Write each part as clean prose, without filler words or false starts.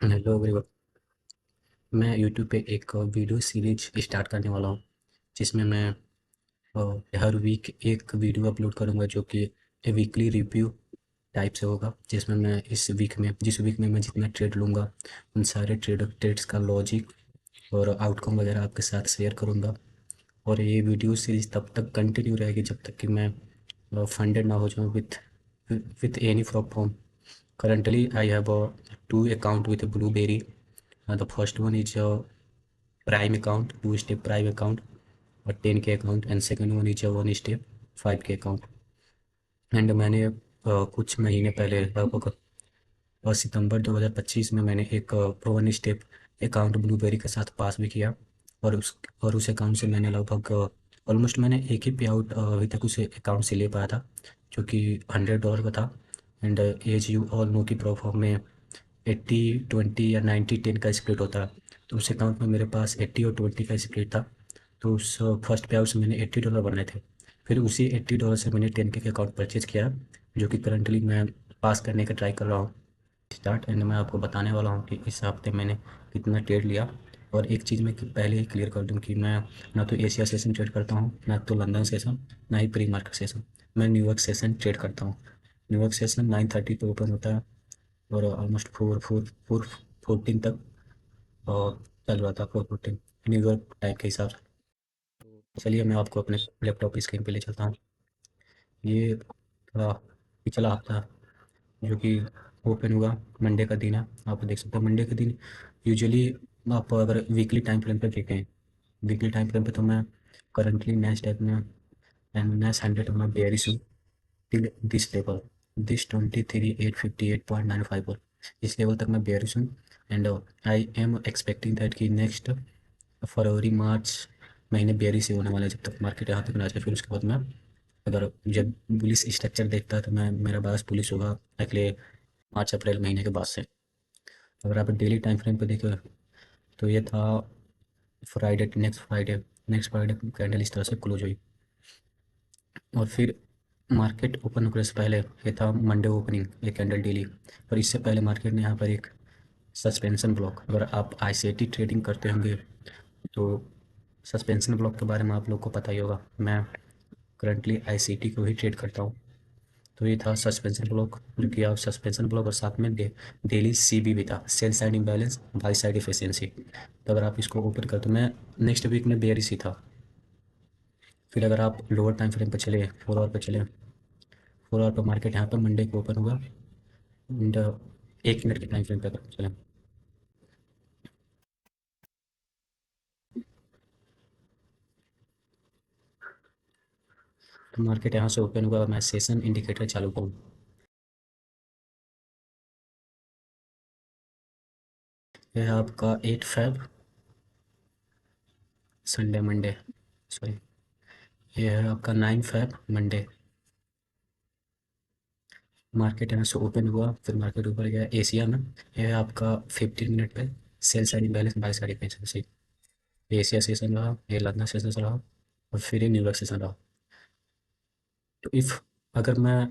Hello everyone. मैं YouTube पे एक वीडियो सीरीज स्टार्ट करने वाला हूँ जिसमें मैं हर वीक एक वीडियो अपलोड करूँगा जो कि वीकली रिव्यू टाइप से होगा, जिसमें मैं जिस वीक में मैं जितना ट्रेड लूँगा उन सारे ट्रेड्स का लॉजिक और आउटकम वगैरह आपके साथ शेयर करूँगा। और ये वीडियो सीरीज तब तक कंटिन्यू रहेगी जब तक कि मैं फंडेड ना हो जाऊँ with any platform. Currently, I have two account with Blueberry. The first one is a Prime account, two-step Prime account, a 10K account, and second one is a one-step 5K account. And मैंने कुछ महीने पहले लगभग सितंबर 2025 में मैंने एक one step account blueberry के साथ पास भी किया। और उस अकाउंट से मैंने लगभग ऑलमोस्ट मैंने एक ही पे आउट अभी तक उस अकाउंट से ले पाया था, जो कि $100 का था। And as you all know कि प्रोफॉर्म में 80-20 या 90-10 का स्प्लिट होता है। तो उस अकाउंट में मेरे पास 80 और 20 का स्प्लिट था। तो उस फर्स्ट पे आउट से मैंने $80 बनाए थे। फिर उसी $80 से मैंने 10K का अकाउंट परचेज़ किया, जो कि करंटली मैं पास करने का ट्राई कर रहा हूँ स्टार्ट। एंड मैं आपको बताने वाला हूँ कि इस हफ्ते मैंने कितना ट्रेड लिया। और एक चीज़ मैं पहले ही क्लियर कर दूँ कि मैं ना तो एशिया सेशन ट्रेड करता हूँ, ना तो लंदन सेशन, ना ही प्री मार्केट सेशन। मैं न्यूयॉर्क सेशन ट्रेड करता हूँ। न्यूयॉर्क सेशन 9:30 पे ओपन होता है और ऑलमोस्ट 4:14 तक और चल रहा था, 4:14 न्यूयॉर्क टाइम के हिसाब से। चलिए मैं आपको अपने लैपटॉप की स्क्रीन पे ले चलता हूँ। ये थोड़ा पिछला हफ्ता जो कि ओपन हुआ, मंडे का दिन है। आप देख सकते हैं मंडे के दिन यूजुअली आप अगर वीकली टाइम फ्रेम पे देखें, वीकली टाइम फ्रेम पे तो मैं करंटली नेक्स्ट टाइप में एंड नेक्स्ट 100 में बेयरिश हूँ टिल दिस लेवल, दिस 23,858.95 पर। इस लेवल तक मैं बेयरिश हूँ। And I am expecting that कि नेक्स्ट फरवरी मार्च महीने बेयरिश ही होने वाले हैं, जब तक मार्केट यहाँ तक ना जाए। फिर उसके बाद मैं अगर जब बुलिश स्ट्रक्चर देखता है तो मैं मेरा बायस बुलिश होगा अगले मार्च अप्रैल महीने के बाद से। अगर आप डेली टाइम फ्रेम पे देखें तो ये था फ्राइडे, नेक्स्ट फ्राइडे कैंडल इस तरह से क्लोज हुई। और फिर मार्केट ओपन होने से पहले ये था मंडे ओपनिंग, एक कैंडल डेली। और इससे पहले मार्केट ने यहाँ पर एक सस्पेंशन ब्लॉक, अगर आप आईसीटी ट्रेडिंग करते होंगे तो सस्पेंशन ब्लॉक के बारे में आप लोग को पता ही होगा। मैं करंटली आईसीटी को ही ट्रेड करता हूँ। तो ये था सस्पेंशन ब्लॉक, जो कि आप सस्पेंशन ब्लॉक और साथ में डेली सीबी भी था, cell side imbalance by side efficiency. तो अगर आप इसको ओपन कर, तो मैं नेक्स्ट वीक में बेयरिश ही था। फिर अगर आप लोअर टाइम फ्रेम पर चले, 4 आवर पर चले, 4 आवर पर मार्केट यहाँ पर मंडे को ओपन हुआ। एंड 1 मिनट के टाइम फ्रेम पर अगर चले तो मार्केट यहाँ से ओपन हुआ। मैं सेशन इंडिकेटर चालू करूँ, यह है आपका 8 फेब संडे मंडे, सॉरी, ये है आपका 9 फेब मंडे। मार्केट यहाँ से ओपन हुआ, फिर मार्केट ऊपर गया एशिया में। यह है आपका 15 मिनट पे cell side imbalance buy side efficiency. Asia session रहा, ये लंदन सेशन रहा, और फिर ये न्यूयॉर्क सेशन रहा। तो इफ़ अगर मैं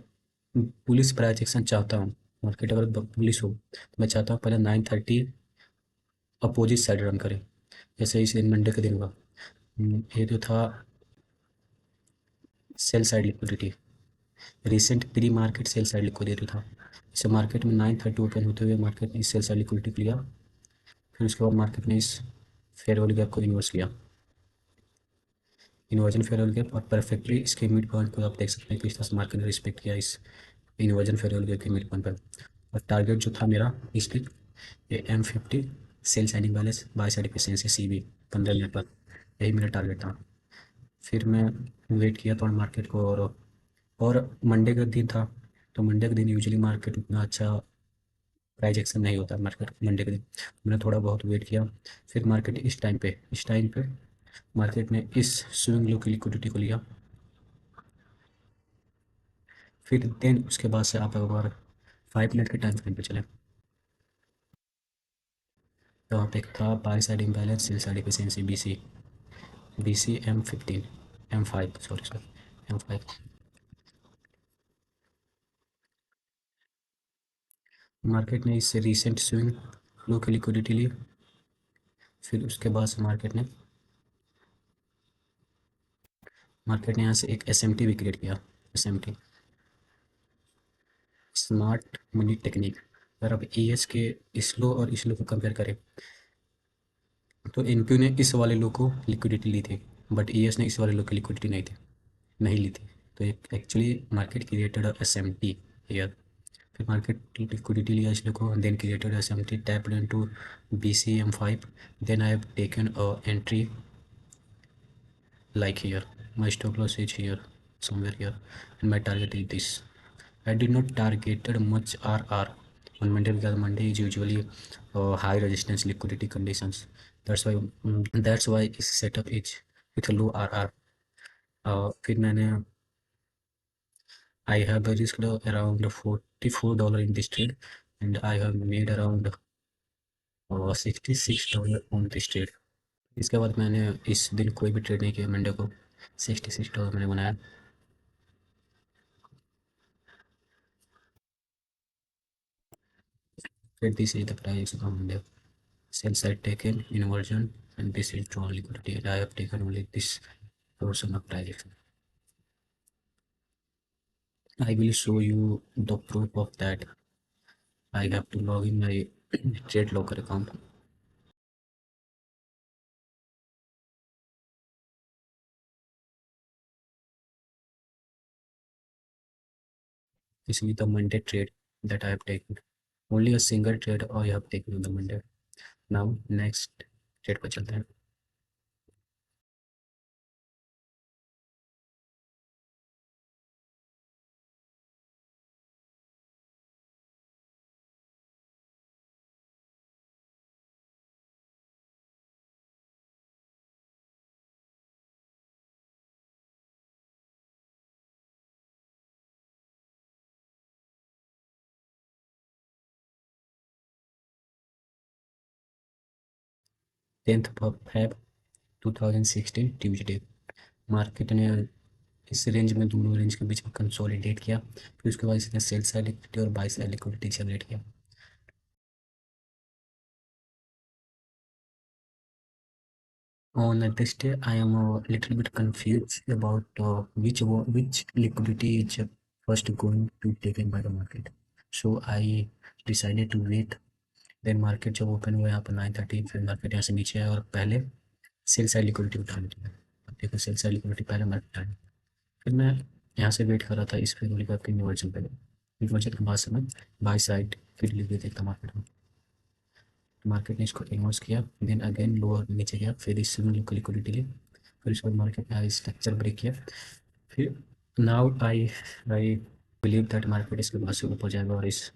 पुलिस प्राइजेक्शन चाहता हूँ, मार्केट अगर पुलिस हो तो मैं चाहता हूँ पहले 9:30 अपोजिट साइड रन करे, जैसे इस मंडे के दिन हुआ। ये जो था sell side liquidity, recent pre market sell side liquidity था। इसे मार्केट में 9:30 ओपन होते हुए मार्केट ने इस सेल साइड लिक्विडिटी लिया। फिर उसके बाद मार्केट ने इस फेयर वैल्यू गैप को इन्वर्स किया, इन्वर्जन फेयर वैल्यू गैप, और परफेक्टली इसके मिड पॉइंट को आप देख सकते हैं कि इस तरह से मार्केट ने रिस्पेक्ट किया इस इन्वर्जन फेयर वैल्यू गैप के मिड पॉइंट पर। और टारगेट जो था मेरा इसलिए ये M50 cell side balance buy side efficiency CB 15 minute पर, यही मेरा टारगेट था। फिर मैं वेट किया थोड़ा मार्केट को, और मंडे का दिन था। तो मंडे के दिन यूजुअली मार्केट उतना अच्छा प्राइस एक्शन नहीं होता मार्केट मंडे के दिन। मैंने थोड़ा बहुत वेट किया। फिर मार्केट इस टाइम पे मार्केट ने इस स्विंग लो की लिक्विडिटी को लिया। फिर देन उसके बाद से आप एक बार 5 मिनट के टाइम फ्रेम पे चले, तो वहाँ पे एक था by side imbalance sell side efficiency BC M5, sorry sir, M5। Market ने इससे रिसेंट स्विंग लो की लिक्विडिटी ली। फिर उसके बाद से मार्केट ने यहाँ से एक एसएमटी भी क्रिएट किया। SMT, smart money technique. अगर आप ईएस के इस लो और इस लो को कंपेयर करें तो एनपीयू ने इस वाले लो को लिक्विडिटी ली थी, बट ईएस ने इस वाले लो की लिक्विडिटी नहीं ली थी। तो actually market created SMT here. फिर मार्केट लिक्विडिटी लिया इस लो को, then created SMT, tapped into BCM5, then I have taken a entry like here. My stop loss is here, somewhere here, and my target is this. I did not targeted much RR on Monday because Monday is usually high resistance liquidity conditions. That's why its setup is with a low RR. फिर मैंने I have risked around $44 in this trade, and I have made around $66 on this trade. इसके बाद मैंने इस दिन कोई भी trade नहीं किया। मंडे को $66 मैंने बनाया। फिर this is the price of Monday, sell side taken inversion, and this is drawn liquidity, and I have taken only this portion of price action. I will show you the proof of that. I have to log in my trade locker account. This is the Monday trade that I have taken. Only a single trade I have taken on the Monday. Now next trade पर चलते हैं। Tenth Feb 2016 Tuesday. Market ने इस range में, दोनों range के बीच में consolidate किया। फिर उसके बाद इसने सेल साइड लिक्विडिटी और बाई साइड लिक्विडिटी जनरेट किया। On this day, I am a little bit confused about which liquidity is first going to be taken by the market. So I decided to wait. Then market जब open हुआ यहाँ पर 9:30, फिर market यहाँ से नीचे आया और पहले सेल साइड लिक्विडिटी उठा ली। अब देखो सेल साइड लिक्विडिटी पहले मार्केट उठाई। फिर मैं यहाँ से वेट कर रहा था इस फिर वाली आपके इन्वर्जन पे। इन्वर्जन के बाद से मैं बाई साइड फिर लिख देखता मार्केट में। मार्केट ने इसको इन्वर्स किया, देन अगेन लोअर नीचे गया, फिर इससे भी लिक्विडिटी ली। फिर उसके बाद मार्केट ने स्ट्रक्चर ब्रेक किया। फिर now I believe that market इसके बाद से ऊपर जाएगा और इस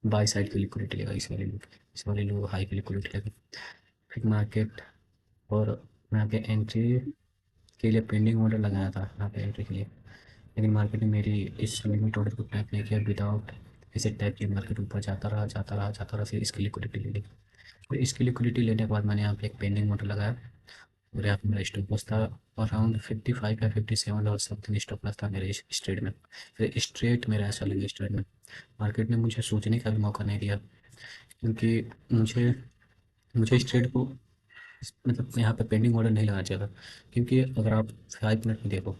बाई साइड की लिक्विडिटी लेगा, इस वाले लो हाई की लिक्विडिटी लेगा। फिर मार्केट, और मैं यहाँ पे एंट्री के लिए पेंडिंग ऑर्डर लगाया था यहाँ पे एंट्री के लिए, लेकिन मार्केट ने मेरी इस लिमिट ऑर्डर को टैप नहीं किया। विदाउट इसे टैप किया मार्केट ऊपर जाता रहा, फिर इसकी लिक्विडिटी ले ली। फिर इसकी लिक्विडिटी लेने के बाद मैंने यहाँ पे एक पेंडिंग ऑर्डर लगाया, और यहाँ पे मेरा स्टॉप लॉस था अराउंड 55 या 57 और समथिंग स्टॉप लॉस था मेरे इस ट्रेड में। फिर स्ट्रेट मेरा ऐसा लगा इस ट्रेड में। मार्केट ने मुझे सोचने का भी मौका नहीं दिया, क्योंकि मुझे मुझे इस ट्रेड को मतलब यहाँ पे पेंडिंग ऑर्डर नहीं लगाना चाहिए था। क्योंकि अगर आप 5 मिनट में देखो,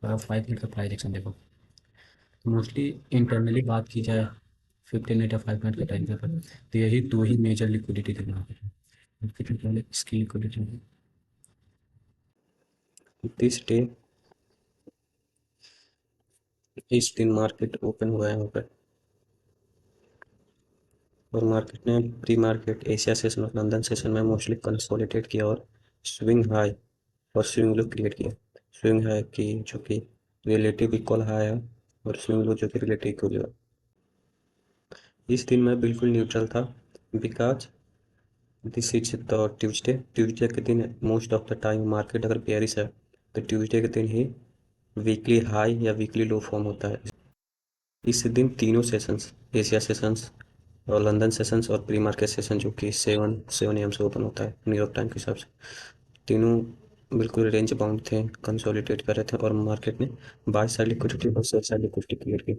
अगर आप 5 मिनट का प्राइस एक्शन देखो, तो मोस्टली इंटरनली बात की जाए 15 मिनट या 5 मिनट के टाइम पर, तो यही दो ही मेजर लिक्विडिटी थे वहाँ पे। फिर पहले इसकी लिक्विडिटी दिस डे, इस दिन मार्केट ओपन हुआ है यहाँ पर, और मार्केट ने प्री मार्केट एशिया सेशन और लंदन सेशन में मोस्टली कंसोलिडेट किया और स्विंग हाई और स्विंग लो क्रिएट किया। स्विंग हाई की जो कि रिलेटिव इक्वल हाई है, और स्विंग लो जो कि रिलेटिव इक्वल है। इस दिन मैं बिल्कुल न्यूट्रल था, because this is the Tuesday के दिन most of the time market अगर बेयरिश है तो ट्यूजडे के दिन ही वीकली हाई या वीकली लो फॉर्म होता है। इस दिन तीनों सेशंस, एशिया सेशंस और लंदन सेशंस और प्री मार्केट सेशन जो कि 7 AM से ओपन होता है न्यूयॉर्क टाइम के हिसाब से, तीनों बिल्कुल रेंज बाउंड थे, कंसोलिडेट कर रहे थे, और मार्केट ने बाय साइड लिक्विडिटी और सेल साइड लिक्विडिटी क्लियर की।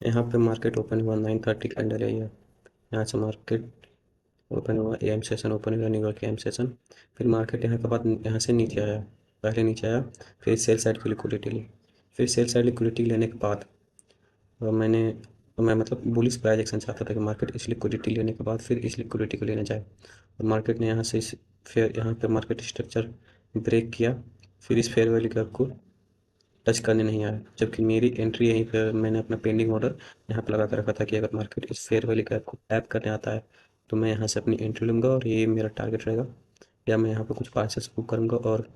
यहाँ पे मार्केट ओपन हुआ 9:30 कैंडल है ये। यहाँ से मार्केट ओपन हुआ, एम सेशन ओपन हुआ, न्यूयॉर्क एम सेशन। फिर मार्केट यहाँ के बाद यहाँ से नीचे आया, पहले नीचे आया, फिर सेल साइड की लिक्विडिटी ली। फिर सेल साइड लिक्विडिटी लेने के बाद मैं मतलब बुलिश प्राइस एक्शन चाहता था कि मार्केट इस लिक्विडिटी लेने के बाद फिर इस लिक्विडिटी को लेना जाए। और मार्केट ने यहाँ से इस फेयर यहाँ पे मार्केट स्ट्रक्चर ब्रेक किया, फिर इस फेयर वैल्यू गैप को टच करने नहीं आया। जबकि मेरी एंट्री यहीं पे, मैंने अपना पेंडिंग ऑर्डर यहाँ पे लगा कर रखा था कि अगर मार्केट इस फेयर वैल्यू गैप को टैप करने आता है तो मैं यहाँ से अपनी एंट्री लूँगा और ये मेरा टारगेट रहेगा। या मैं यहाँ पे कुछ पार्सल्स बुक करूँगा और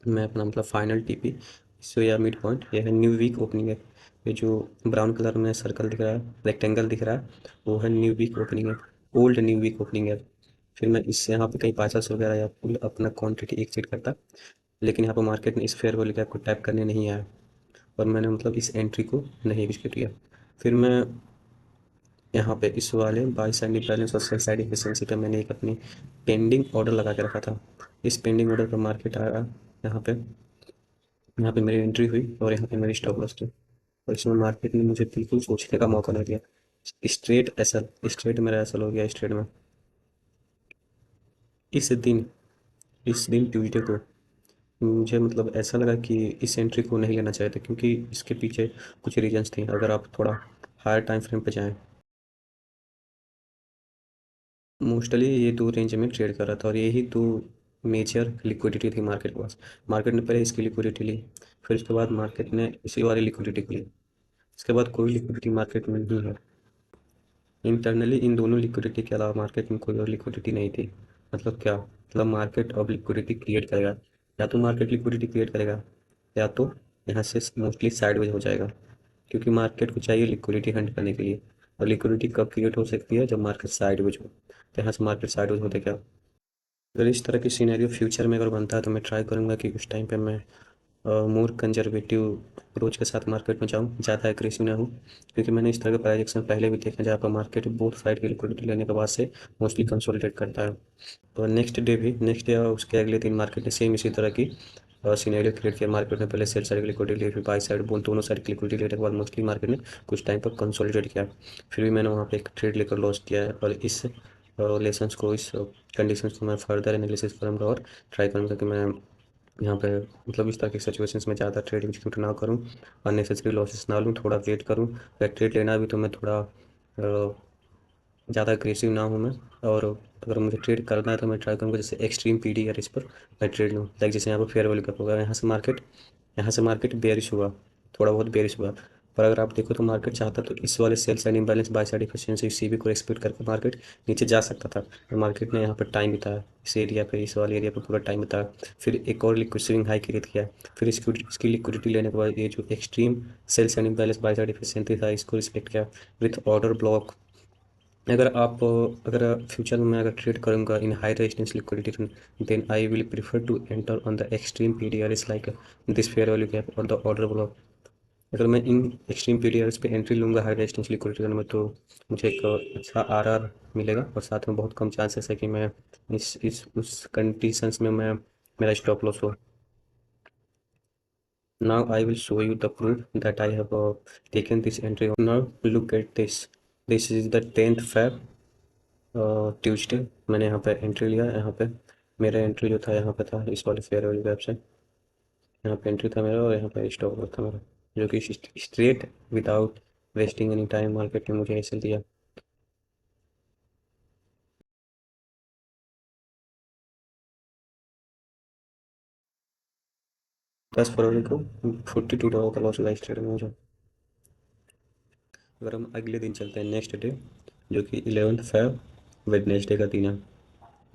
मैं अपना मतलब फाइनल टीपी सो या मिड पॉइंट, यह है न्यू वीक ओपनिंग है। ये जो ब्राउन कलर में सर्कल दिख रहा है, रेक्टेंगल दिख रहा है, वो है न्यू वीक ओपनिंग है, ओल्ड न्यू वीक ओपनिंग है। फिर मैं इससे यहाँ पे कहीं पार्सल्स वगैरह या फुल अपना क्वांटिटी एक्सीड करता, लेकिन यहाँ पे मार्केट ने इस फेयर वैल्यू गैप को टैप करने नहीं आया और मैंने मतलब इस एंट्री को नहीं एग्जीक्यूट किया। फिर मैं यहाँ पे इस वाले बाई साइड बैलेंस और सेल साइड एफिशिएंसी पे मैंने एक अपनी पेंडिंग ऑर्डर लगा के रखा था। इस पेंडिंग ऑर्डर पर मार्केट आया, यहाँ पे यहाँ पे मेरी एंट्री हुई और यहाँ पे मेरी स्टॉप लॉस थी। और इसमें मार्केट ने मुझे बिल्कुल सोचने का मौका नहीं दिया। स्ट्रेट एसएल, स्ट्रेट मेरा एसएल हो गया स्ट्रेट में। इस दिन इस दिन ट्यूसडे को मुझे मतलब ऐसा लगा कि इस एंट्री को नहीं लेना चाहिए था, क्योंकि इसके पीछे कुछ रीजंस थी। अगर आप थोड़ा हायर टाइम फ्रेम पे जाएं, मोस्टली ये दो रेंज में ट्रेड कर रहा था और यही दो मेजर लिक्विडिटी थी मार्केट के पास। मार्केट ने पहले इसकी लिक्विडिटी ली, फिर उसके बाद मार्केट ने इसी वाली लिक्विडिटी को ली। इसके बाद कोई लिक्विडिटी मार्केट में नहीं है। इंटरनली इन दोनों लिक्विडिटी के अलावा मार्केट में कोई और लिक्विडिटी नहीं थी। मतलब क्या, मतलब मार्केट अब लिक्विडिटी क्रिएट करेगा। या तो मार्केट लिक्विडिटी क्रिएट करेगा, या तो यहाँ से मोस्टली साइडवेज हो जाएगा, क्योंकि मार्केट को चाहिए लिक्विडिटी हंट करने के लिए। और लिक्विडिटी कब क्रिएट हो सकती है, जब मार्केट साइडवेज हो। तो यहाँ से मार्केट साइडवेज होते क्या, अगर इस तरह की सिनेरियो फ्यूचर में अगर बनता है तो मैं ट्राई करूँगा कि उस टाइम पे मैं मोर कंजर्वेटिव अप्रोच के साथ मार्केट में जाऊँ, ज़्यादा एग्रेसिव ना हूँ। क्योंकि मैंने इस तरह के प्राइजेक्शन पहले भी देखे हैं, जहाँ पर मार्केट बोथ साइड की लिक्विडिटी लेने के बाद से मोस्टली कंसोलिडेट करता है। तो नेक्स्ट डे और उसके अगले दिन मार्केट ने सेम इसी तरह की सिनेरियो क्रिएट किया। मार्केट ने पहले सेल साइड की लिक्विडिटी ली, फिर बाई साइड बोल दोनों साइड की लिक्विडिटी लेने के बाद मोस्टली मार्केट ने कुछ टाइम पर कंसोलिडेट किया। फिर भी मैंने वहाँ पे एक ट्रेड लेकर लॉस किया है। और इस लेसन्स को, इस कंडीशंस को मैं फर्दर एनालिसिस करूँगा और ट्राई करूँगा कि मैं यहाँ पे मतलब इस तरह की सिचुएशंस में ज़्यादा ट्रेड एग्जीक्यूट ना करूँ, अननेसेसरी लॉसेस ना लूँ, थोड़ा वेट करूँ। अगर ट्रेड लेना भी तो मैं थोड़ा ज़्यादा एग्रेसिव ना हूँ मैं। और अगर मुझे ट्रेड करना है तो मैं ट्राई करूँगा जैसे एक्सट्रीम पीडी या इस पर मैं ट्रेड लूँ। लाइक जैसे यहाँ पर फेयर वैल्यू कप होगा, यहाँ से मार्केट बेरिश हुआ, थोड़ा बहुत बेरिश हुआ। पर अगर आप देखो तो मार्केट चाहता तो इस वाले cell side imbalance buy side efficiency CB को एक्सपेक्ट करके मार्केट नीचे जा सकता था। और मार्केट ने यहाँ पर टाइम बिताया, इस एरिया पे, इस वाले एरिया पे पूरा टाइम बिताया। फिर एक और लिक्विड स्विंग हाई क्रिएट किया। फिर इसकी लिक्विडिटी लेने के बाद ये जो extreme sell side imbalance buy side efficiency था, इसको रिस्पेक्ट किया विथ ऑर्डर ब्लॉक। अगर फ्यूचर में मैं अगर ट्रेड करूँगा in high resistance liquidity, then I will prefer to enter on the extreme PDRS like this fair value gap और the order block. अगर मैं इन एक्सट्रीम पीडीआरएस पे एंट्री लूँगा हाई रेजिस्टेंस लिक्विडिटी में, तो मुझे एक अच्छा आरआर मिलेगा और साथ में बहुत कम चांसेस है कि मैं इस उस कंडीशंस में मैं मेरा स्टॉप लॉस हो। Now I will show you the proof that I have taken this entry. Now look at this. This is the 10th Feb Tuesday. मैंने यहाँ पे एंट्री लिया। यहाँ पे मेरा एंट्री जो था यहाँ पे था इस वाले फेयर वैल्यू गैप से। यहाँ पे एंट्री था मेरा और यहाँ पे स्टॉप लॉस था मेरा, जो कि straight without wasting any time market ने मुझे ऐसे दिया। 10 फरवरी को $42 का लॉस हुआ इस ट्रेड में मुझे। अगर हम अगले दिन चलते हैं, नेक्स्ट डे, जो कि 11 फरवरी वेडनेसडे का दिन है।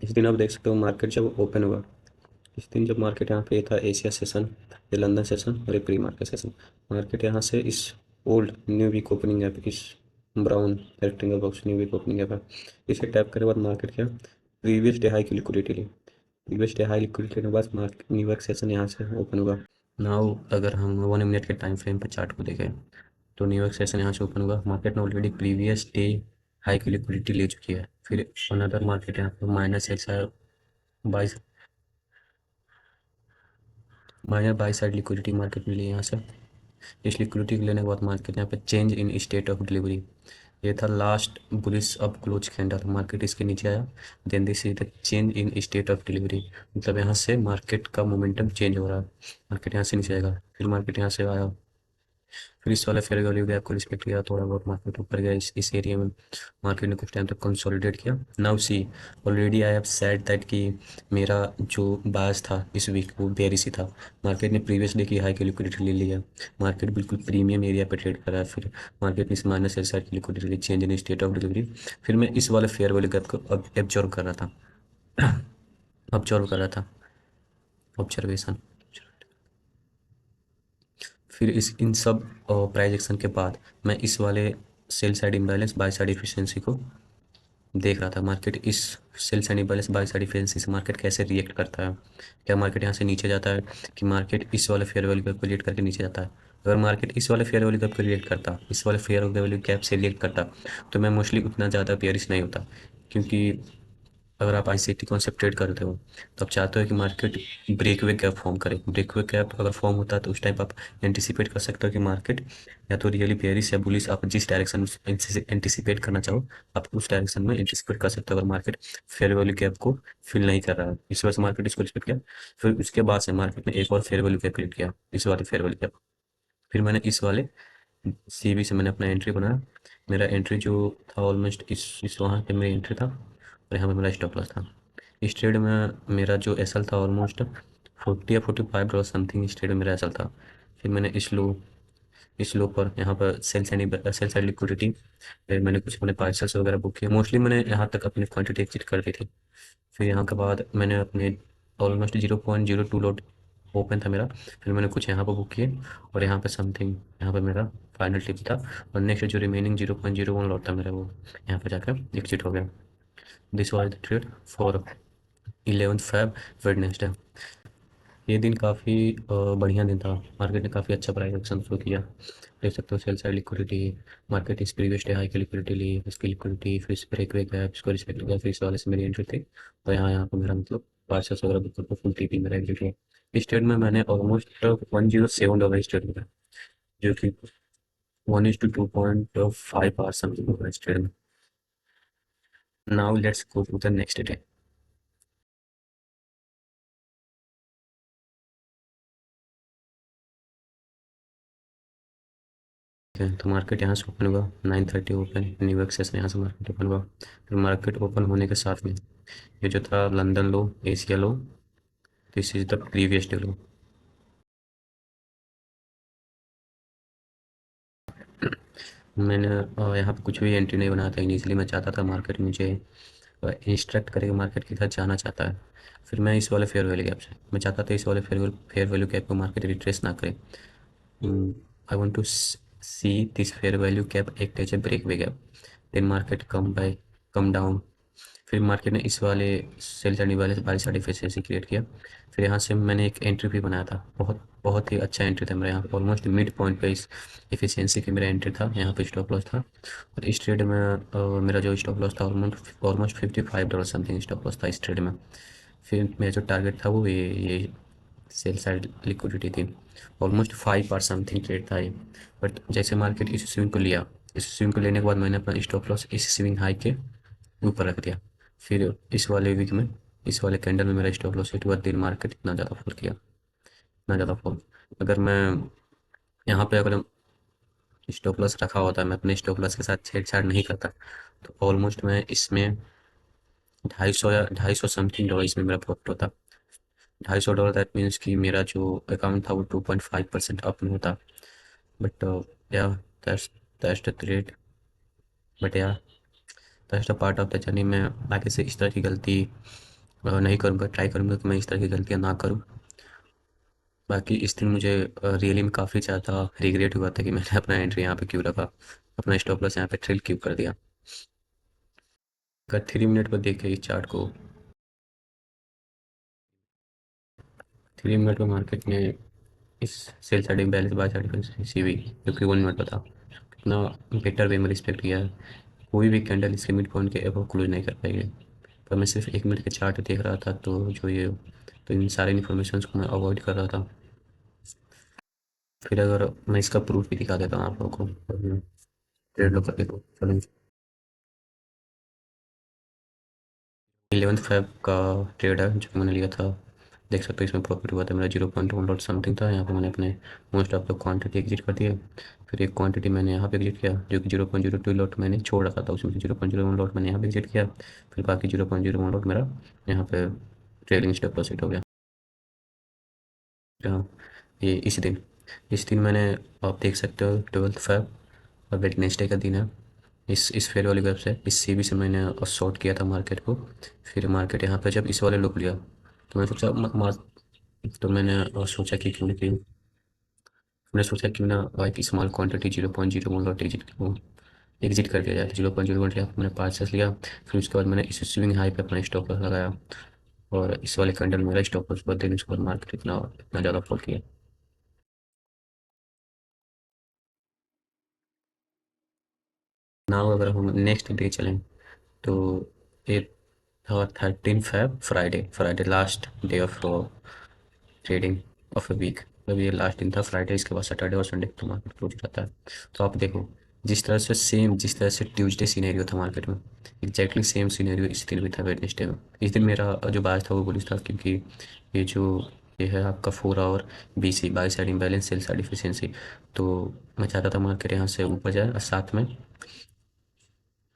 इस दिन आप देख सकते हो मार्केट जब ओपन हुआ, इस दिन जब मार्केट यहाँ पे था एशिया सेशन, ये लंदन सेशन और ये प्री मार्केट सेशन। मार्केट यहाँ से इस old new week opening gap, इस brown rectangle box new week opening gap है, इसे टैप करने के बाद मार्केट क्या, प्रीवियस डे हाई की लिक्विडिटी ली। प्रीवियस डे हाई लिक्विडिटी के बाद मार्केट न्यूयॉर्क सेशन यहाँ से ओपन हुआ। नाउ अगर हम 1 मिनट के टाइम फ्रेम पर चार्ट को देखें तो न्यूयॉर्क सेशन यहाँ से ओपन हुआ। मार्केट ने ऑलरेडी प्रीवियस डे हाई की लिक्विडिटी ले चुकी है। फिर अनदर मार्केट यहाँ पर बाईस minus buy side liquidity market मिली यहाँ से। इस लिक्विडिटी लेने के बाद मार्केट यहाँ पे change in state of delivery, ये था last bullish up close candle, market इसके नीचे आया, then this is the change in state of delivery, मतलब यहाँ से मार्केट का मोमेंटम चेंज हो रहा है, मार्केट यहाँ से नीचे आएगा, फिर मार्केट यहाँ से आया, फिर इस वाले फेयर वैल्यू गैप को रिस्पेक्ट किया, थोड़ा बहुत मार्केट ऊपर गया, इस एरिया में मार्केट ने कुछ टाइम तक कंसोलिडेट किया। Now see, already I have said that कि मेरा जो बायस था इस वीक वो बेरिश ही था, मार्केट ने प्रीवियस डे की हाई की लिक्विडिटी ले लिया, मार्केट बिल्कुल प्रीमियम एरिया पे ट्रेड कर रहा है, फिर मार्केट ने इस माइनस सेल साइड की liquidity change in state of delivery, फिर मैं इस वाले फेयर वैल्यू गैप को एब्जॉर्व कर रहा था ऑब्जर्व कर रहा था, ऑब्जर्वेशन। फिर इस इन सब प्राइस एक्शन के बाद मैं इस वाले cell side imbalance buy side efficiency को देख रहा था, मार्केट इस sell side imbalance buy side efficiency से मार्केट कैसे रिएक्ट करता है, क्या मार्केट यहाँ से नीचे जाता है कि मार्केट इस वाले फेयर वैल्यू गैप को रिएक्ट करके नीचे जाता है, अगर मार्केट इस वाले फेयर वैल्यू गैप को रिएक्ट करता, इस वाले फेयर वैल्यू गैप से रिएक्ट करता, तो मैं मोस्टली उतना ज़्यादा बेयरिश नहीं होता, क्योंकि अगर आप आईसीटी कॉन्सेप्ट ट्रेड करते हो तो आप चाहते हो कि मार्केट ब्रेकवे गैप फॉर्म करे, ब्रेकवे गैप अगर फॉर्म होता है तो उस टाइप आप एंटिसिपेट कर सकते हो कि मार्केट या तो रियली बेयरिश या बुलिश, आप जिस डायरेक्शन में एंटिसिपेट करना चाहो आप उस डायरेक्शन में एंटिसिपेट कर सकते हो, अगर मार्केट फेयर वैल्यू गैप को फिल नहीं कर रहा है, इस वजह से मार्केट इसको रिस्पेक्ट किया। फिर उसके बाद से मार्केट ने एक और फेयर वैल्यू गैप क्रिएट किया, इस वाले फेयर वैल्यू गैप, फिर मैंने इस वाले सीबी से मैंने अपना एंट्री बनाया, मेरा एंट्री जो था ऑलमोस्ट इस वहाँ पे मेरी एंट्री था और यहाँ पे मेरा स्टॉप लॉस था, इस ट्रेड में मेरा जो एसएल था ऑलमोस्ट 40 या $45 समथिंग, इस ट्रेड में मेरा एसएल था। फिर मैंने इस लो पर यहाँ पर सेल साइड लिक्विडिटी, फिर मैंने कुछ अपने पार्सल्स वगैरह बुक किए, मोस्टली मैंने यहाँ तक अपनी क्वांटिटी एग्जिट कर दी थी, फिर यहाँ के बाद मैंने अपने ऑलमोस्ट 0.02 लॉट ओपन था मेरा, फिर मैंने कुछ यहाँ पर बुक किए और यहाँ पे समथिंग यहाँ पे मेरा फाइनल टिप था, और नेक्स्ट जो रिमेनिंग 0.01 लॉट था मेरा वो यहाँ पे जाकर एग्जिट हो गया। This was the trade for 11 Feb Wednesday. ये दिन काफ़ी बढ़िया दिन था, मार्केट ने काफ़ी अच्छा प्राइस एक्शन शुरू किया, देख सकते हो सेल साइड लिक्विडिटी, मार्केट इस प्रीवियस डे हाई की लिक्विडिटी ली, इसकी लिक्विडिटी फिर इस ब्रेक वे गैप इसको रिस्पेक्ट किया, फिर इस वाले से मेरी एंट्री थी और यहाँ पे मेरा मतलब पार्सल्स वगैरह बुक करके फुल टीपी मेरा एग्जिट हुआ। इस ट्रेड में मैंने ऑलमोस्ट $107 इस ट्रेड में, जो कि 1:2.5 आवर समथिंग होगा इस ट्रेड में। Now let's go to the next day. ठीक है, तो मार्केट यहाँ से ओपन हुआ 9:30 ओपन, न्यूयॉर्क सेशन यहाँ से मार्केट ओपन हुआ, फिर मार्केट ओपन होने के साथ में ये जो था London low, Asia low, this is the previous day लो। मैंने यहाँ पे कुछ भी एंट्री नहीं बनाया था इनिशियली, मैं चाहता था मार्केट मुझे इंस्ट्रक्ट करे कि मार्केट किधर जाना चाहता है, फिर मैं इस वाले फेयर वैल्यू गैप से मैं चाहता था इस वाले फेयर वैल्यू गैप को मार्केट रिट्रेस ना करे, I want to see this fair value gap act as a break way gap, then market come down, फिर मार्केट ने इस वाले सेल चढ़ने वाले बारी साइड एफिशिएंसी क्रिएट किया, फिर यहाँ से मैंने एक एंट्री भी बनाया था, बहुत बहुत ही अच्छा एंट्री था मेरा, यहाँ ऑलमोस्ट मिड पॉइंट पे इस एफिशिएंसी की मेरा एंट्री था, यहाँ पे स्टॉप लॉस था, और इस ट्रेड में मेरा जो स्टॉप लॉस था ऑलमोस्ट $55 समथिंग स्टॉप लॉस था इस ट्रेड में। फिर मेरा जो टारगेट था वो ये सेल साइड लिक्विडिटी थी, ऑलमोस्ट 5 और समथिंग ट्रेड था ये, बट जैसे मार्केट इस स्विंग को लिया, इस स्विंग को लेने के बाद मैंने अपना स्टॉप लॉस इस स्विंग हाई के ऊपर रख दिया, फिर इस वाले वीक में इस वाले कैंडल में मेरा स्टॉप लॉस हिट हुआ, दिन मार्केट इतना ज़्यादा फॉल किया, इतना ज़्यादा फॉल, अगर मैं यहाँ पे अगर स्टॉप लॉस रखा होता, मैं अपने स्टॉप लॉस के साथ छेड़छाड़ नहीं करता, तो ऑलमोस्ट मैं इसमें 250 या 250 समथिंग डॉलर इसमें मेरा प्रॉफिट होता, $250, दैट मीन्स कि मेरा जो अकाउंट था वो 2.5% अप में होता, बट या दैट्स द ग्रेट, बट या that's the part of the journey, मैं आगे से इस तरह की गलती नहीं करूँगा, ट्राई करूँगा कि मैं इस तरह की गलतियाँ ना करूँ। बाकी इस दिन मुझे रियली में काफ़ी ज़्यादा रिग्रेट हुआ था कि मैंने अपना एंट्री यहाँ पे क्यों रखा, अपना स्टॉप लॉस यहाँ पे ट्रिल क्यों कर दिया। अगर 3 मिनट पर देखें इस चार्ट को, 3 मिनट में मार्केट ने इस sell side balance buy side सी हुई, जो कि 1 मिनट पर था, कितना बेटर वे में रिस्पेक्ट किया है, कोई भी कैंडल इसके मिड पॉइंट के एबव क्लोज नहीं कर पाएगी, पर मैं सिर्फ 1 मिनट के चार्ट देख रहा था, तो इन सारे इन्फॉर्मेशन को मैं अवॉइड कर रहा था। फिर अगर मैं इसका प्रूफ भी दिखा देता हूँ आप लोगों को, ट्रेड लो करके, तो चलो 11 फेब का ट्रेड है जो मैंने लिया था। देख सकते हो इसमें प्रॉफिट हुआ था मेरा 0.1 लॉट समथिंग था। यहाँ पे मैंने अपने most of the quantity exit कर दिया। फिर एक क्वांटिटी मैंने यहाँ पे एग्जिट किया जो कि 0.02 लॉट मैंने छोड़ रखा था, उसमें से 0.01 लॉट मैंने यहाँ पे एग्जिट किया। फिर बाकी 0.01 लॉट मेरा यहाँ पे ट्रेलिंग स्टॉप लॉस हिट हो गया। हाँ, ये इस दिन मैंने, आप देख सकते हो 12 फेब और वेडनेसडे का दिन है। इस फेयर वाली वेब से, इस सीबी से मैंने शॉर्ट किया था मार्केट को। फिर मार्केट यहाँ पे जब इस वाले लुक लिया तो मैंने सोचा तो मैंने सोचा क्यों ना एक स्मॉल क्वांटिटी 0.01 लॉट एग्जिट कर दिया जाए। 0.01 लिया, मैंने पार्सल्स लिया। फिर उसके बाद मैंने इस स्विंग हाई पे अपना स्टॉप लॉस लगाया और इस वाले कैंडल मेरा स्टॉप लॉस बहुत दिन, उसके बाद मार्केट इतना इतना ज़्यादा फॉल किया। नाउ अगर हम नेक्स्ट डे चलें तो ये था 13 Feb, Friday last day of trading of a week. मतलब ये लास्ट दिन था फ्राइडे, इसके बाद सैटरडे और संडे को मार्केट क्लोज हो जाता है। तो आप देखो, जिस तरह से ट्यूसडे सीनेरियो था मार्केट में, एग्जैक्टली सेम सीनेरियो इस दिन भी था, वेडनेसडे में। इस दिन मेरा जो बाय था वो बुलिश था, क्योंकि ये जो ये है आपका 4 hour BC, buy side imbalance, sell side efficiency. तो मैं चाहता था मार्केट यहाँ से ऊपर जाए, और साथ में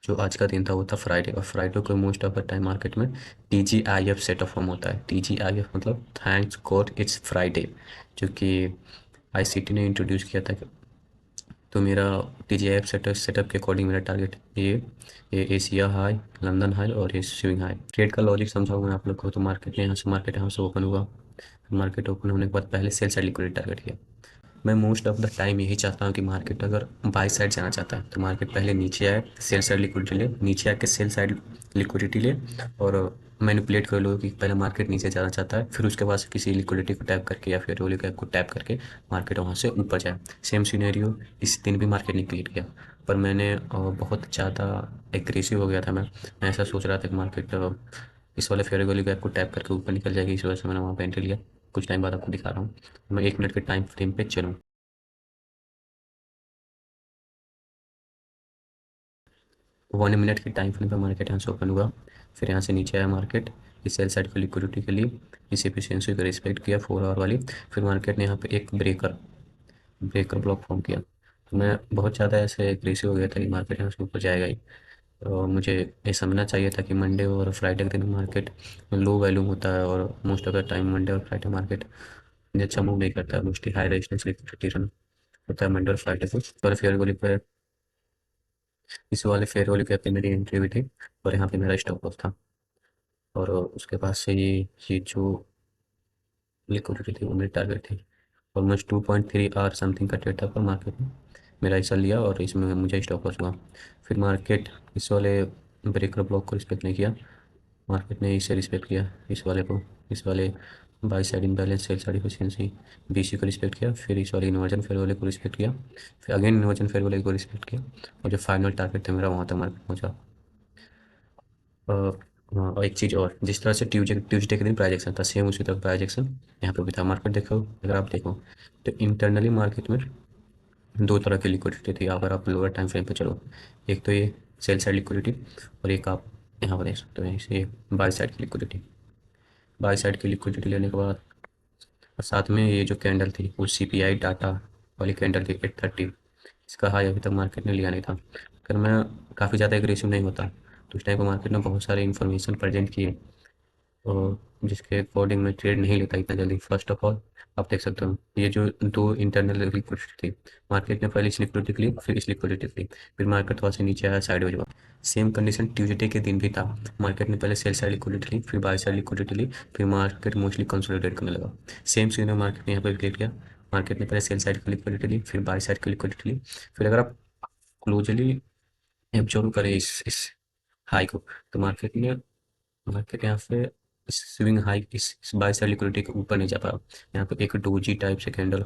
जो आज का दिन था वो था फ्राइडे, और फ्राइडे को most of the time market में TGIF सेट ऑफ फॉर्म होता है। TGIF मतलब थैंक्स गॉड इट्स फ्राइडे, जो कि ICT ने इंट्रोड्यूस किया था। तो मेरा TGIF सेटअप के अकॉर्डिंग मेरा टारगेट ये एशिया हाई, लंदन हाई और ये स्विंग हाई। ट्रेड का लॉजिक समझाऊँ मैं आप लोग को। तो मार्केट यहाँ से ओपन हुआ। मार्केट ओपन होने के बाद पहले सेल साइड लिक्विडिटी टारगेट किया। मैं मोस्ट ऑफ द टाइम यही चाहता हूँ कि मार्केट अगर बाई साइड जाना चाहता है तो मार्केट पहले नीचे आए, सेल साइड लिक्विडिटी ले, नीचे आके सेल साइड लिक्विडिटी ले, और मैनिपुलेट कर लो कि पहले मार्केट नीचे जाना चाहता है, फिर उसके बाद किसी लिक्विडिटी को टैप करके या फिर रोली कैप को टैप करके मार्केट वहाँ से ऊपर जाए। सेम सिनेरियो इस दिन भी मार्केट ने क्रिएट किया, पर मैंने बहुत ज़्यादा एग्रेसिव हो गया था। मैं ऐसा सोच रहा था कि मार्केट इस वाले फेयर वैल्यू गैप को टैप करके ऊपर निकल जाएगी, इस वजह से मैंने वहाँ पे एंट्री लिया। कुछ टाइम बाद आपको दिखा रहा हूँ। मैं 1 मिनट के टाइम फ्रेम पे चलूँ। 1 मिनट की टाइम फ्रेम पे मार्केट यहाँ से ओपन हुआ। फिर यहाँ से नीचे आया मार्केट इस सेल साइड की लिक्विडिटी के लिए, इस एफिशिएंसी को रिस्पेक्ट किया 4 आवर वाली। फिर मार्केट ने यहाँ पे एक ब्रेकर ब्लॉक फॉर्म किया। तो मैं बहुत ज़्यादा ऐसे एग्रेसिव हो गया था कि मार्केट यहाँ से ऊपर जाएगा ही। और मुझे ये समझना चाहिए था कि मंडे और फ्राइडे के दिन मार्केट लो वैल्यूम होता है, और most of the time Monday और फ्राइडे मार्केट अच्छा मूव नहीं करता है। Mostly high resistance liquidity run होता है मंडे और फ्राइडे को। और फेयर वैल्यू पे मेरी एंट्री हुई थी, और यहाँ पे मेरा स्टॉप लॉस था। और उसके बाद से ये जो लिक्विडिटी थी वो मेरी टारगेट थी। ऑलमोस्ट 2.3 आवर समथिंग का ट्रेड था, पर मार्केट ने मेरा हिस्सा लिया और इसमें मुझे स्टॉप लॉस हुआ। फिर मार्केट इस वाले ब्रेकर ब्लॉक को रिस्पेक्ट नहीं किया, मार्केट ने इसे रिस्पेक्ट किया, इस वाले by side imbalance, sell side efficiency BC को रिस्पेक्ट किया। फिर इस वाले इन्वर्जन फेयर वाले को रिस्पेक्ट किया, फिर अगेन इन्वर्जन फेयर वाले को रिस्पेक्ट किया, और जो फाइनल टारगेट था मेरा वहाँ तक मार्केट पहुँचा। अ, हाँ, और एक चीज़ और, जिस तरह से ट्यूसडे के दिन प्राइजेक्शन था, सेम उसी तरह प्राइजेक्शन यहाँ पर भी था। मार्केट देखो, अगर आप देखो तो इंटरनली मार्केट में दो तरह की लिक्विडिटी थी। अगर आप लोअर टाइम फ्रेम पे चलो, एक तो ये सेल साइड लिक्विडिटी, और एक आप यहाँ पर देख सकते हो इसे बाय साइड की लिक्विडिटी लेने के बाद, और साथ में ये जो कैंडल थी वो CPI डाटा वाली कैंडल थी 830। इसका हाई अभी तक मार्केट ने लिया नहीं था। अगर मैं काफ़ी ज़्यादा एग्रेसिव नहीं होता तो उस टाइम पर मार्केट ने बहुत सारे इन्फॉर्मेशन प्रेजेंट किए, और जिसके अकॉर्डिंग मैं ट्रेड नहीं लेता इतना जल्दी। फर्स्ट ऑफ ऑल आप देख सकते हो ये जो दो इंटरनल लिक्विडिटी थी, मार्केट ने पहले इस लिक्विडिटी के लिए, फिर इस लिक्विडिटी के लिए, फिर मार्केट थोड़ा सा नीचे आया, साइडवेज हुआ। सेम कंडीशन ट्यूसडे के दिन भी था। मार्केट ने पहले सेल साइड लिक्विडिटी ली, फिर बाय साइड लिक्विडिटी ली, फिर मार्केट मोस्टली कंसोलिडेट करने लगा। सेम सीन मार्केट ने यहाँ पर क्लियर किया। मार्केट ने पहले सेल साइड की लिक्विडिटी ली, फिर बाय साइड की लिक्विडिटी ली। फिर अगर आप क्लोजली एब्जॉर्व करें इस हाई को, तो मार्केट यहाँ पे इस स्विंग हाई, इस बाय साइड लिक्विडिटी के ऊपर नहीं जा पाया। यहाँ पे एक डोजी टाइप से कैंडल,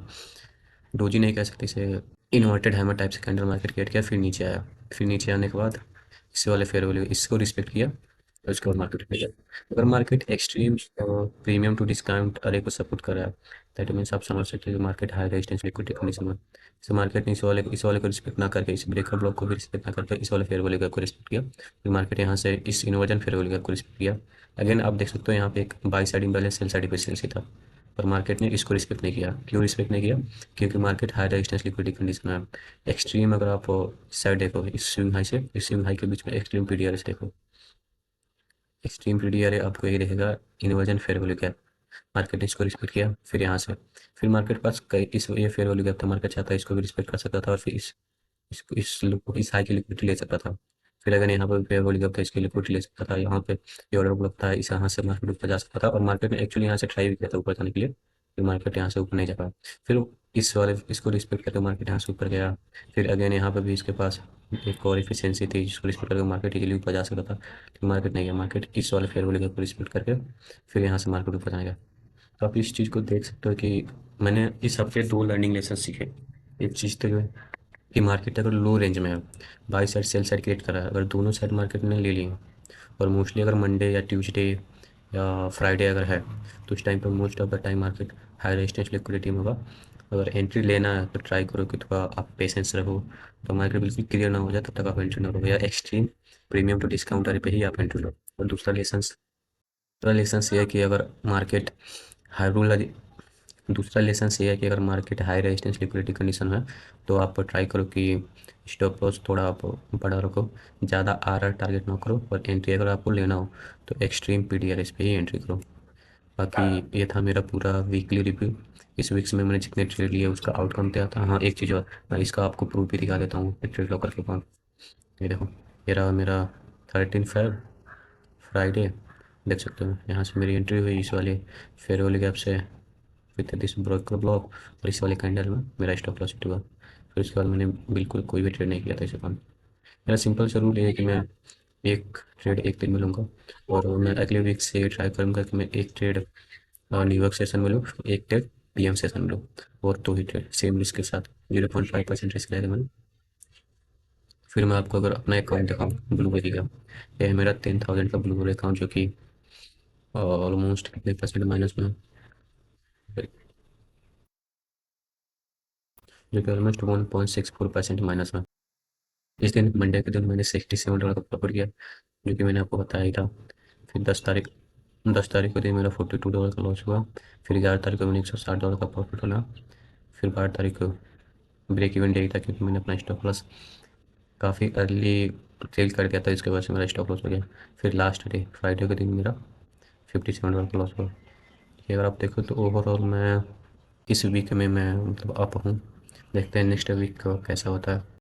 डोजी नहीं कह सकते इसे, इन्वर्टेड हैमर टाइप से कैंडल मार्केट क्रिएट किया, फिर नीचे आया। फिर नीचे आने के बाद इस वाले फेयर वैल्यू इसको रिस्पेक्ट किया, उसके बाद मार्केट में जाए। अगर market extreme premium to discount array को सपोर्ट कर रहा है, दैट मीन्स आप समझ सकते हो market high resistance liquidity condition में। जैसे मार्केट ने इस वाले को रिस्पेक्ट ना करके, इस ब्रेकर ब्लॉक को भी रिस्पेक्ट ना करके इस वाले फेयर वैल्यू को रिस्पेक्ट किया, फिर मार्केट यहाँ से इस इन्वर्जन फेयर वैल्यू को रिस्पेक्ट किया। अगेन आप देख सकते हो यहाँ पे एक by side imbalance, sell side efficiency था, पर मार्केट ने इसको रिस्पेक्ट नहीं किया। क्यों रिस्पेक्ट नहीं किया? क्योंकि market high resistance liquidity condition में है। एक्सट्रीम अगर आप इस साइड देखो, इस स्विंग हाई से इस स्विंग हाई के बीच में एक्सट्रीम पीडीआरएस देखो, एक्सट्रीम पीडीआरए आपको ये रहेगा inversion fair value gap. Market ने इसको रिस्पेक्ट किया, फिर यहाँ से फिर मार्केट पास कई इस ये फेयर वैल्यू गैप था, मार्केट चाहता है इसको भी रिस्पेक्ट कर सकता था और फिर इस हाई की लिक्विडिटी ले सकता था। फिर अगर यहाँ पर फेयर वैल्यू गैप था, इसकी लिक्विडिटी ले सकता था। यहाँ पे ये ऑर्डर ब्लॉक था, इस यहाँ से मार्केट ऊपर जा सकता था, और मार्केट ने एक्चुअली यहाँ से ट्राई भी किया था ऊपर जाने के लिए, फिर मार्केट यहाँ से ऊपर नहीं जा पाया। फिर इस वाले इसको रिस्पेक्ट करके मार्केट यहाँ से ऊपर गया। फिर अगेन यहाँ पर भी इसके पास एक और एफिशिएंसी थी जिसको रिस्पेक्ट करके मार्केट इजीली ऊपर जा सकता था, लेकिन मार्केट नहीं गया। मार्केट इस वाले फेयर वैल्यू गैप को रिस्पेक्ट करके फिर यहाँ से मार्केट ऊपर जाएगा। तो आप इस चीज़ को देख सकते हो कि मैंने इस हफ्ते 2 लर्निंग लेसन सीखे। एक चीज़ तो ये है कि मार्केट अगर लो रेंज में है, by side sell side create कर रहा है, अगर दोनों साइड मार्केट ने ले ली है, और मोस्टली अगर मंडे या ट्यूसडे या फ्राइडे अगर है, तो उस टाइम पर most of the time market high resistance liquidity में होगा। अगर एंट्री लेना है तो ट्राई करो कि थोड़ा आप पेशेंस रहो, तो मार्केट बिल्कुल क्लियर ना हो जाए तब तक आप एंट्री ना लो, या एक्सट्रीम प्रीमियम टू डिस्काउंटर पे ही आप एंट्री लो। और दूसरा लेसन ये है कि अगर मार्केट हाई रूल दूसरा लेसन ये है कि अगर market high resistance liquidity condition है, तो आप ट्राई करो कि स्टॉप लॉस थोड़ा आप बड़ा रखो, ज़्यादा आर टारगेट ना करो, और एंट्री अगर आपको लेना हो तो एक्सट्रीम पीडीआरएस पे ही एंट्री करो। बाकी ये था मेरा पूरा वीकली रिव्यू। इस वीक्स में मैंने जितने ट्रेड लिए उसका आउटकम क्या था। हाँ, एक चीज़ और, मैं इसका आपको प्रूफ भी दिखा देता हूँ ट्रेड लॉकर के पास। ये देखो, ये रहा मेरा 13 फेब फ्राइडे, देख सकते हो यहाँ से मेरी एंट्री हुई इस वाले फेयर वाले गैप से, विथ दिस ब्रोकर ब्लॉक, और इस वाले कैंडल में मेरा स्टॉप लॉस हिट हुआ। फिर उसके बाद मैंने बिल्कुल कोई भी ट्रेड नहीं किया था इसे काम। मेरा सिंपल सा रूल ये है कि मैं एक ट्रेड एक दिन में लूँगा, और मैं अगले वीक से ट्राई करूँगा कि मैं एक ट्रेड न्यूयॉर्क सेशन में लूँ, एक ट्रेड पीएम सेशन में लूँ, और 2 ही ट्रेड सेम रिस्क के साथ। 0.5% रिस्क रहेगा मैंने। फिर मैं आपको अगर अपना अकाउंट दिखाऊँ ब्लूबेरी का, ये है मेरा 10,000 का ब्लूबेरी अकाउंट, जो कि ऑलमोस्ट कितने परसेंट माइनस में है, जो कि ऑलमोस्ट 1.64% माइनस में। इस दिन मंडे के दिन मैंने $67 का प्रॉफिट किया, जो कि मैंने आपको बताया ही था। फिर 10 तारीख को दिन मेरा $42 का लॉस हुआ। फिर 11 तारीख को मैंने $160 का प्रॉफिट बना। फिर 12 तारीख को ब्रेक इवन डे था, क्योंकि मैंने अपना स्टॉप लॉस काफ़ी अर्ली सेल कर दिया था, इसके वजह से मेरा स्टॉप लॉस हो गया। फिर लास्ट डे फ्राइडे के दिन मेरा $57 का लॉस हुआ। ये अगर आप देखो तो ओवरऑल मैं इस वीक में मैं मतलब अप हूँ। देखते हैं नेक्स्ट वीक कैसा होता है।